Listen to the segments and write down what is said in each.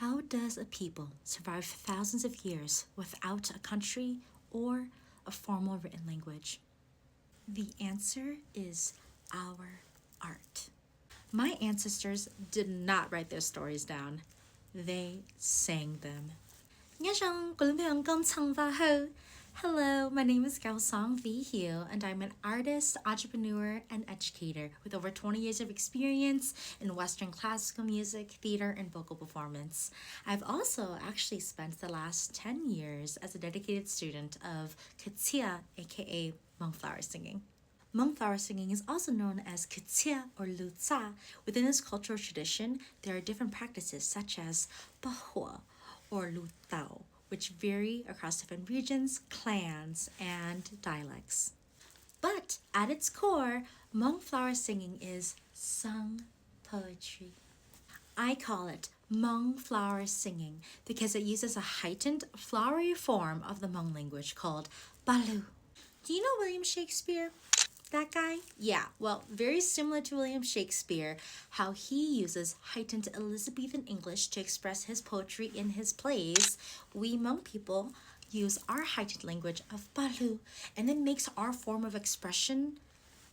How does a people survive thousands of years without a country or a formal written language? The answer is our art. My ancestors did not write their stories down. They sang them. Hello, my name is Gaosong and I'm an artist, entrepreneur, and educator with over 20 years of experience in Western classical music, theater, and vocal performance. I've also actually spent the last 10 years as a dedicated student of Katia, aka Hmong Flower Singing. Hmong flower singing is also known as Katia or Lutsa. Within this cultural tradition, there are different practices such as Bahua or Lutao, which vary across different regions, clans, and dialects. But at its core, Hmong flower singing is sung poetry. I call it Hmong flower singing because it uses a heightened, flowery form of the Hmong language called Balu. Do you know William Shakespeare? That guy? Yeah, well, very similar to William Shakespeare, how he uses heightened Elizabethan English to express his poetry in his plays, we Hmong people use our heightened language of Balu, and it makes our form of expression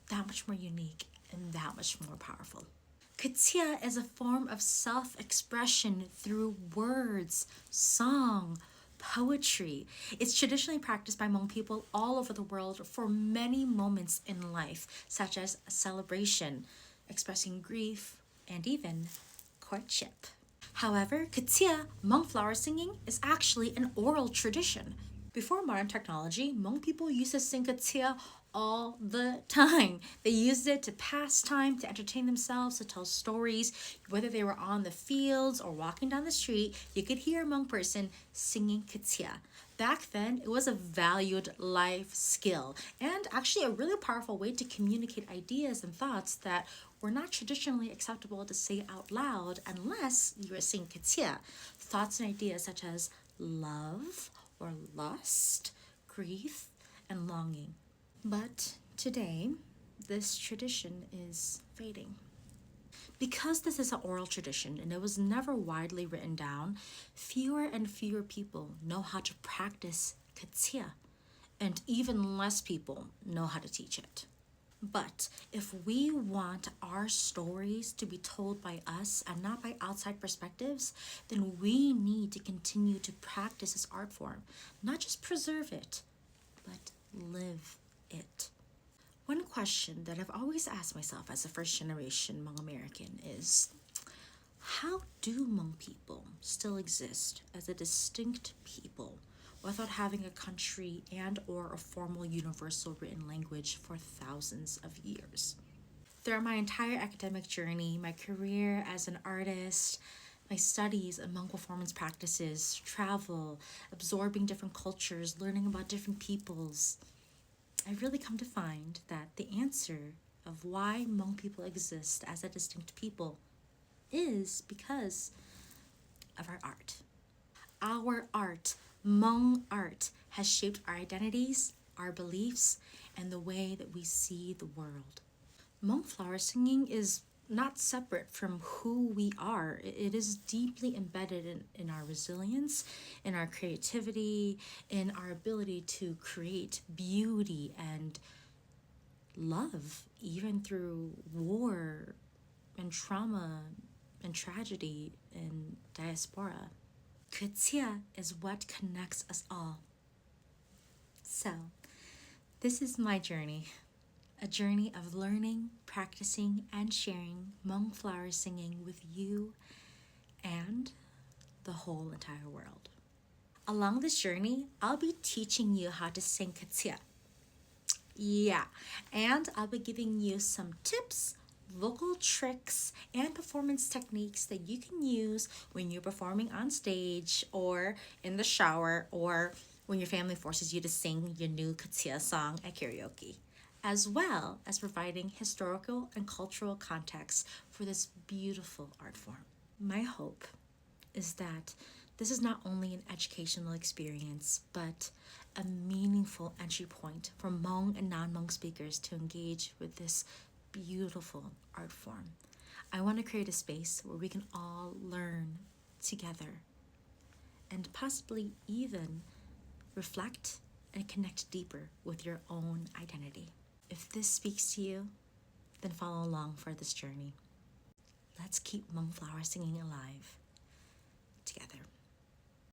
that much more unique and that much more powerful. Katia is a form of self-expression through words, song, poetry. It's traditionally practiced by Hmong people all over the world for many moments in life, such as a celebration, expressing grief, and even courtship. However, Katia, Hmong flower singing, is actually an oral tradition. Before modern technology, Hmong people used to sing Katia all the time. They used it to pass time, to entertain themselves, to tell stories. Whether they were on the fields or walking down the street, you could hear a Hmong person singing Katia. Back then, it was a valued life skill and actually a really powerful way to communicate ideas and thoughts that were not traditionally acceptable to say out loud unless you were singing Katia. Thoughts and ideas such as love or lust, grief, and longing. But today, this tradition is fading. Because this is an oral tradition and it was never widely written down, fewer and fewer people know how to practice Katia, and even less people know how to teach it. But if we want our stories to be told by us and not by outside perspectives, then we need to continue to practice this art form, not just preserve it, but live it. One question that I've always asked myself as a first generation Hmong American is, how do Hmong people still exist as a distinct people without having a country and or a formal universal written language for thousands of years? Throughout my entire academic journey, my career as an artist, my studies in Hmong performance practices, travel, absorbing different cultures, learning about different peoples, I've really come to find that the answer of why Hmong people exist as a distinct people is because of our art. Our art, Hmong art, has shaped our identities, our beliefs, and the way that we see the world. Hmong flower singing is not separate from who we are. It is deeply embedded in our resilience, in our creativity, in our ability to create beauty and love, even through war and trauma and tragedy and diaspora. Katia is what connects us all. So, this is my journey. A journey of learning, practicing, and sharing Hmong flower singing with you and the whole entire world. Along this journey, I'll be teaching you how to sing Katia. Yeah, and I'll be giving you some tips, vocal tricks, and performance techniques that you can use when you're performing on stage or in the shower or when your family forces you to sing your new Katia song at karaoke, as well as providing historical and cultural context for this beautiful art form. My hope is that this is not only an educational experience, but a meaningful entry point for Hmong and non-Hmong speakers to engage with this beautiful art form. I want to create a space where we can all learn, together, and possibly even reflect and connect deeper with your own identity. If this speaks to you, then follow along for this journey. Let's keep Hmong Flower Singing alive together.